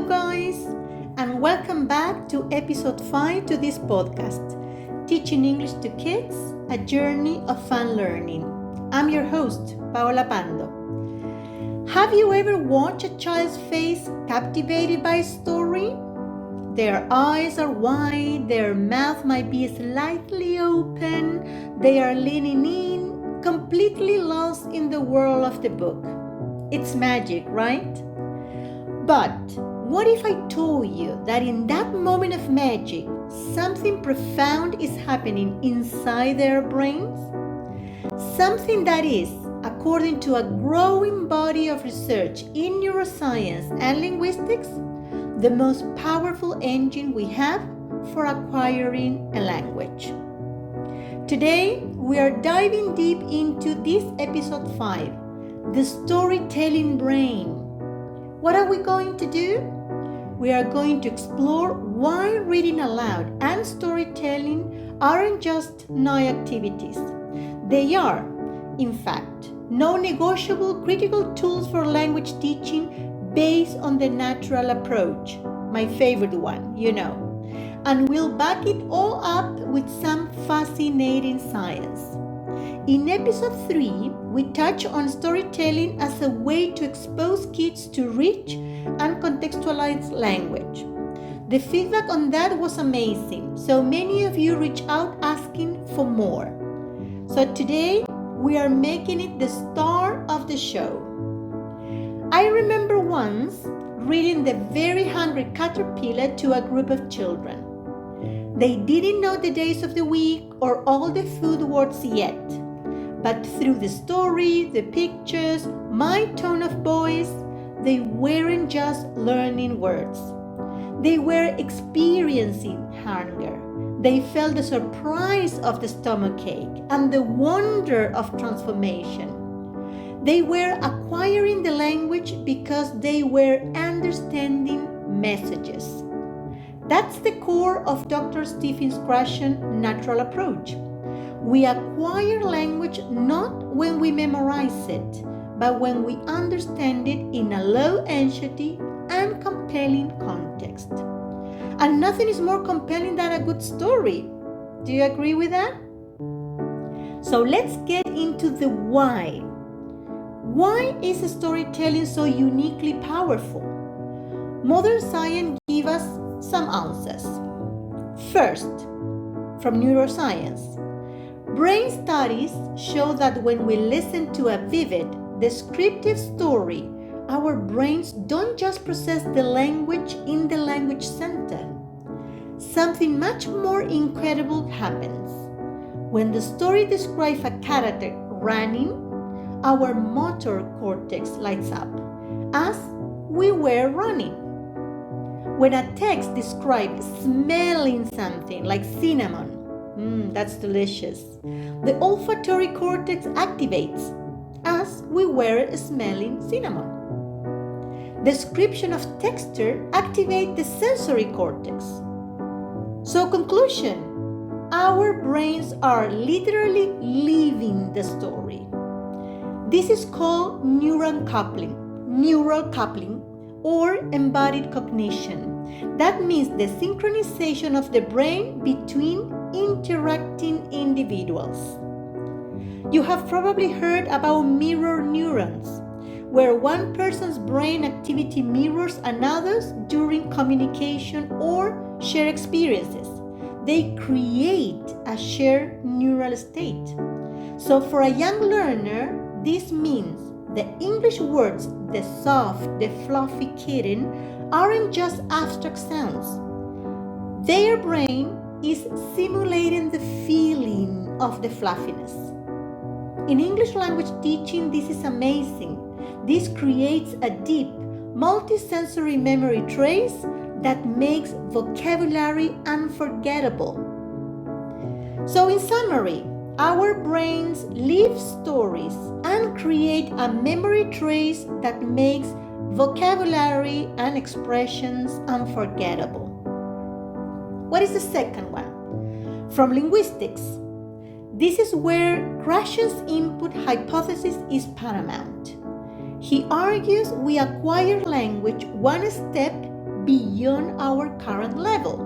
guys, and welcome back to episode 5 to this podcast, Teaching English to Kids, a Journey of Fun Learning. I'm your host, Paola Pando. Have you ever watched a child's face captivated by a story? Their eyes are wide, their mouth might be slightly open, they are leaning in, completely lost in the world of the book. It's magic, right? But what if I told you that in that moment of magic, something profound is happening inside their brains? Something that is, according to a growing body of research in neuroscience and linguistics, the most powerful engine we have for acquiring a language. Today, we are diving deep into this episode 5, the storytelling brain. What are we going to do? We are going to explore why reading aloud and storytelling aren't just nice activities. They are, in fact, non-negotiable critical tools for language teaching based on the natural approach, my favorite one, and we'll back it all up with some fascinating science. In episode 3, we touch on storytelling as a way to expose kids to rich and contextualized language. The feedback on that was amazing, so many of you reached out asking for more. So today, we are making it the star of the show. I remember once reading The Very Hungry Caterpillar to a group of children. They didn't know the days of the week or all the food words yet. But through the story, the pictures, my tone of voice, they weren't just learning words. They were experiencing hunger. They felt the surprise of the stomachache and the wonder of transformation. They were acquiring the language because they were understanding messages. That's the core of Dr. Stephen's Krashen natural approach. We acquire language not when we memorize it, but when we understand it in a low anxiety and compelling context. And nothing is more compelling than a good story. Do you agree with that? So let's get into the why. Why is storytelling so uniquely powerful? Modern science gives us some answers. First, from neuroscience. Brain studies show that when we listen to a vivid, descriptive story, our brains don't just process the language in the language center. Something much more incredible happens. When the story describes a character running, our motor cortex lights up as we were running. When a text describes smelling something like cinnamon, that's delicious, the olfactory cortex activates as we were smelling cinnamon. Description of texture activates the sensory cortex. So conclusion, our brains are literally living the story. This is called neural coupling, or embodied cognition. That means the synchronization of the brain between interacting individuals. You have probably heard about mirror neurons, where one person's brain activity mirrors another's during communication or shared experiences. They create a shared neural state. So for a young learner, this means the English words, the soft, the fluffy kitten, aren't just abstract sounds. Their brain is simulating the feeling of the fluffiness. In English language teaching, this is amazing. This creates a deep, multisensory memory trace that makes vocabulary unforgettable. So in summary, our brains live stories and create a memory trace that makes vocabulary and expressions unforgettable. What is the second one? From linguistics. This is where Krashen's input hypothesis is paramount. He argues we acquire language one step beyond our current level,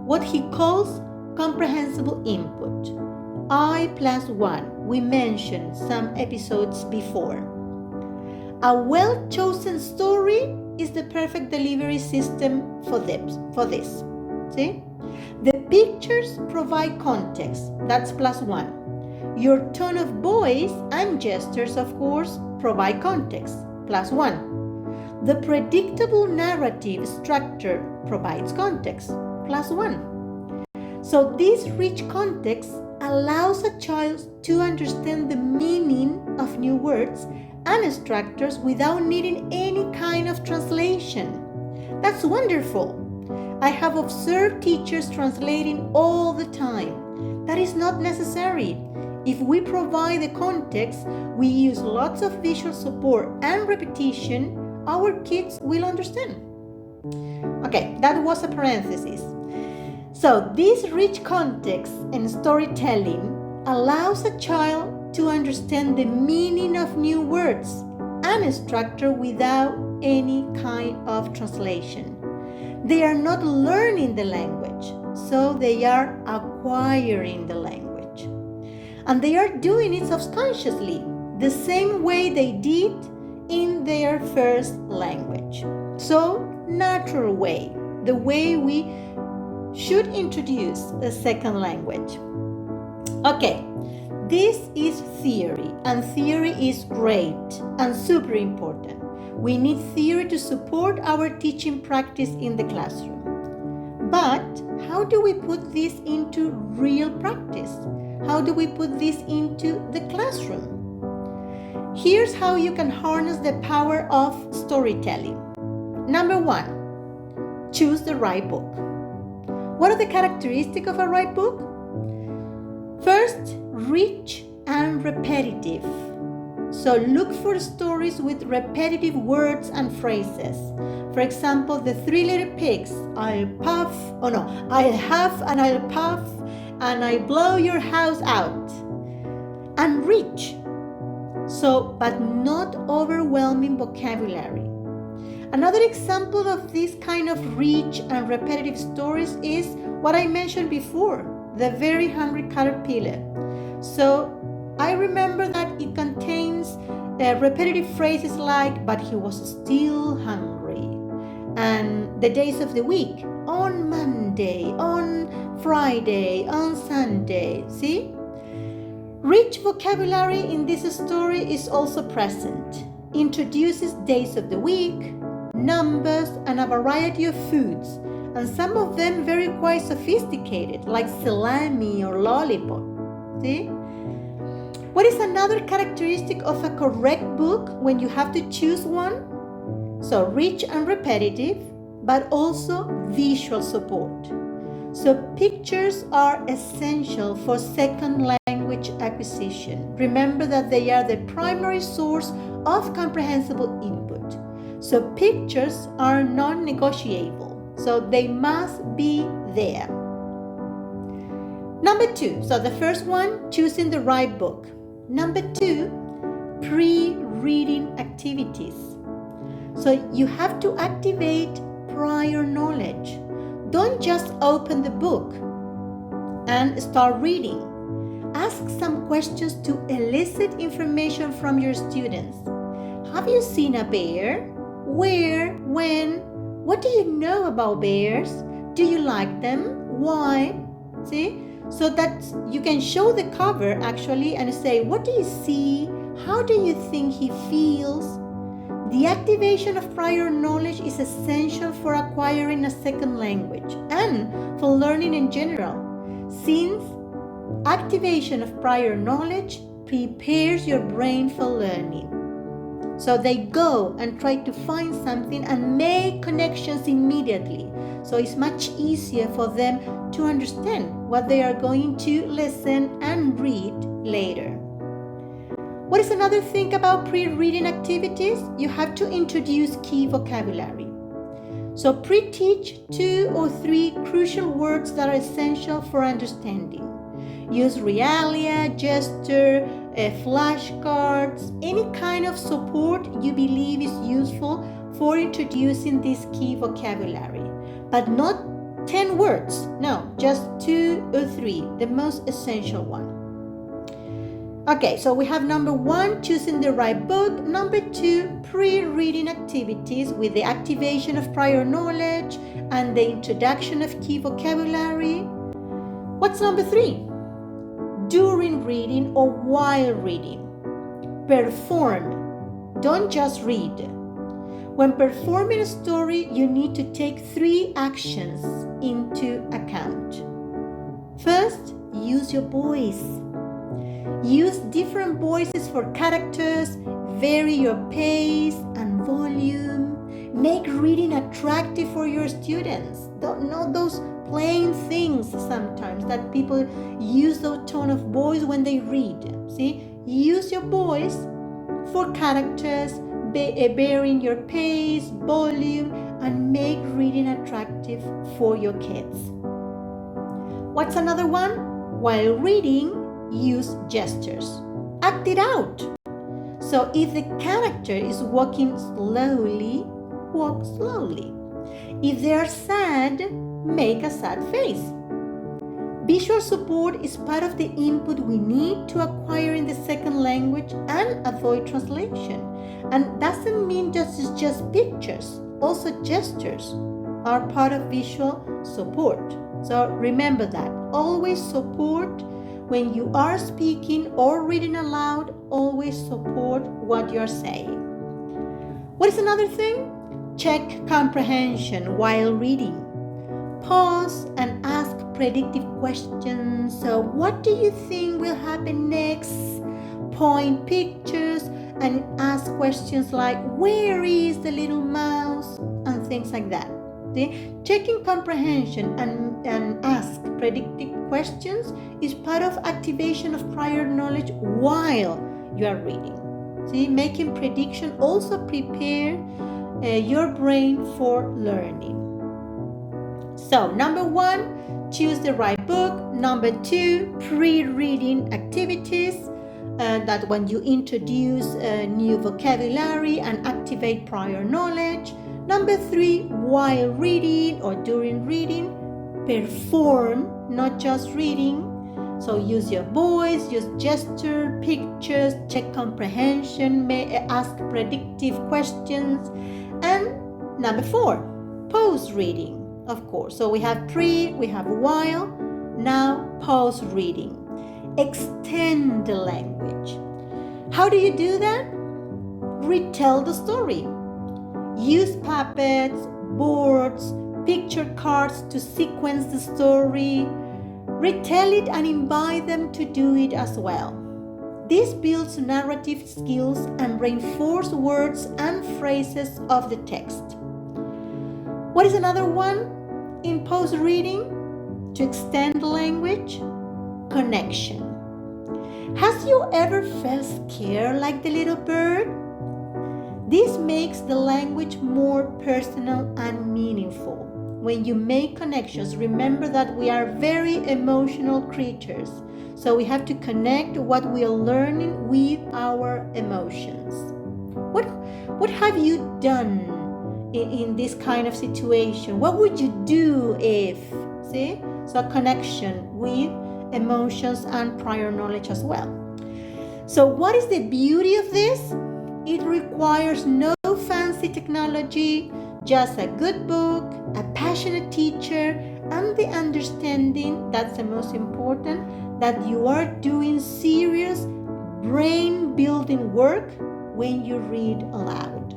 what he calls comprehensible input. I+1, we mentioned some episodes before. A well-chosen story is the perfect delivery system for this. See? The pictures provide context, that's +1. Your tone of voice and gestures, of course, provide context, +1. The predictable narrative structure provides context, +1. So this rich context allows a child to understand the meaning of new words and structures without needing any kind of translation. That's wonderful. I have observed teachers translating all the time. That is not necessary. If we provide the context, we use lots of visual support and repetition, our kids will understand. Okay, that was a parenthesis. So this rich context and storytelling allows a child to understand the meaning of new words and structure without any kind of translation. They are not learning the language, so they are acquiring the language. And they are doing it subconsciously, the same way they did in their first language. So, natural way, the way we should introduce a second language. Okay, this is theory, and theory is great and super important. We need theory to support our teaching practice in the classroom. But how do we put this into real practice? How do we put this into the classroom? Here's how you can harness the power of storytelling. Number 1, choose the right book. What are the characteristics of a right book? First, rich and repetitive. So look for stories with repetitive words and phrases. For example, the 3-letter pigs, I'll huff and I'll puff and I blow your house out. And rich. So, but not overwhelming vocabulary. Another example of this kind of rich and repetitive stories is what I mentioned before, the very hungry caterpillar. So I remember that it contains repetitive phrases like, but he was still hungry, and the days of the week, on Monday, on Friday, on Sunday. See? Rich vocabulary in this story is also present. Introduces days of the week, numbers, and a variety of foods, and some of them very quite sophisticated, like salami or lollipop. See? What is another characteristic of a correct book when you have to choose one? So rich and repetitive, but also visual support. So pictures are essential for second language acquisition. Remember that they are the primary source of comprehensible input. So pictures are non-negotiable. So they must be there. Number 2, so the first one, choosing the right book. Number 2, pre-reading activities. So you have to activate prior knowledge. Don't just open the book and start reading. Ask some questions to elicit information from your students. Have you seen a bear? Where? When? What do you know about bears? Do you like them? Why? See? So that you can show the cover actually and say, what do you see? How do you think he feels? The activation of prior knowledge is essential for acquiring a second language and for learning in general, since activation of prior knowledge prepares your brain for learning. So they go and try to find something and make connections immediately. So it's much easier for them to understand what they are going to listen and read later. What is another thing about pre-reading activities? You have to introduce key vocabulary. So pre-teach 2 or 3 crucial words that are essential for understanding. Use realia, gesture, flashcards, any kind of support you believe is useful before introducing this key vocabulary, but not 10 words, no, just 2 or 3, the most essential one. Okay, so we have number 1, choosing the right book. Number 2, pre-reading activities with the activation of prior knowledge and the introduction of key vocabulary. What's number 3? During reading or while reading. Perform, don't just read. When performing a story, you need to take 3 actions into account. First, use your voice. Use different voices for characters, vary your pace and volume, make reading attractive for your students. Not those plain things sometimes that people use the tone of voice when they read. See, use your voice for characters, varying your pace, volume, and make reading attractive for your kids. What's another one? While reading, use gestures. Act it out. So if the character is walking slowly, walk slowly. If they are sad, make a sad face. Visual support is part of the input we need to acquire in the second language and avoid translation. And doesn't mean just pictures. Also gestures are part of visual support. So remember that. Always support when you are speaking or reading aloud. Always support what you're saying. What is another thing? Check comprehension while reading. Pause and ask predictive questions. So what do you think will happen next? Point pictures and ask questions like, where is the little mouse? And things like that. See? Checking comprehension and ask predictive questions is part of activation of prior knowledge while you are reading. See, making prediction also prepare your brain for learning. So, number 1, choose the right book. Number 2, pre-reading activities. That when you introduce new vocabulary and activate prior knowledge. Number 3, while reading or during reading, perform, not just reading. So use your voice, use gesture, pictures, check comprehension, ask predictive questions. And number 4, pause reading, of course. So we have pre, we have while, now pause reading. Extend the language. How do you do that? Retell the story. Use puppets, boards, picture cards to sequence the story. Retell it and invite them to do it as well. This builds narrative skills and reinforces words and phrases of the text. What is another one in pause reading? To extend the language? Connection. Has you ever felt scared like the little bird? This makes the language more personal and meaningful. When you make connections, remember that we are very emotional creatures. So we have to connect what we are learning with our emotions. What have you done in this kind of situation? What would you do if? See? So a connection with emotions and prior knowledge as well. So what is the beauty of this? It requires no fancy technology, just a good book, a passionate teacher, and the understanding, that's the most important, that you are doing serious brain-building work when you read aloud.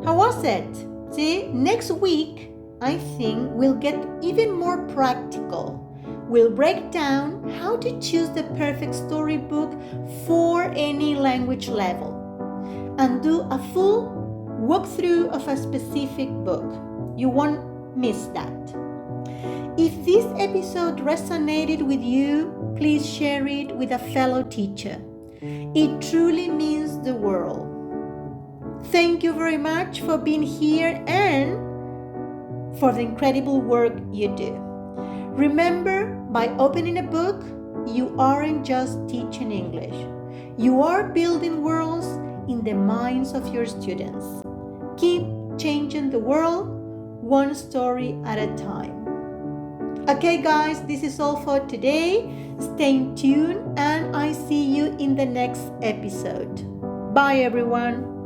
How was it? See, next week, I think we'll get even more practical. We'll break down how to choose the perfect storybook for any language level and do a full walkthrough of a specific book. You won't miss that. If this episode resonated with you, please share it with a fellow teacher. It truly means the world. Thank you very much for being here and for the incredible work you do. Remember, by opening a book, you aren't just teaching English. You are building worlds, in the minds of your students. Keep changing the world one story at a time. Okay, guys, this is all for today. Stay tuned and I see you in the next episode. Bye, everyone.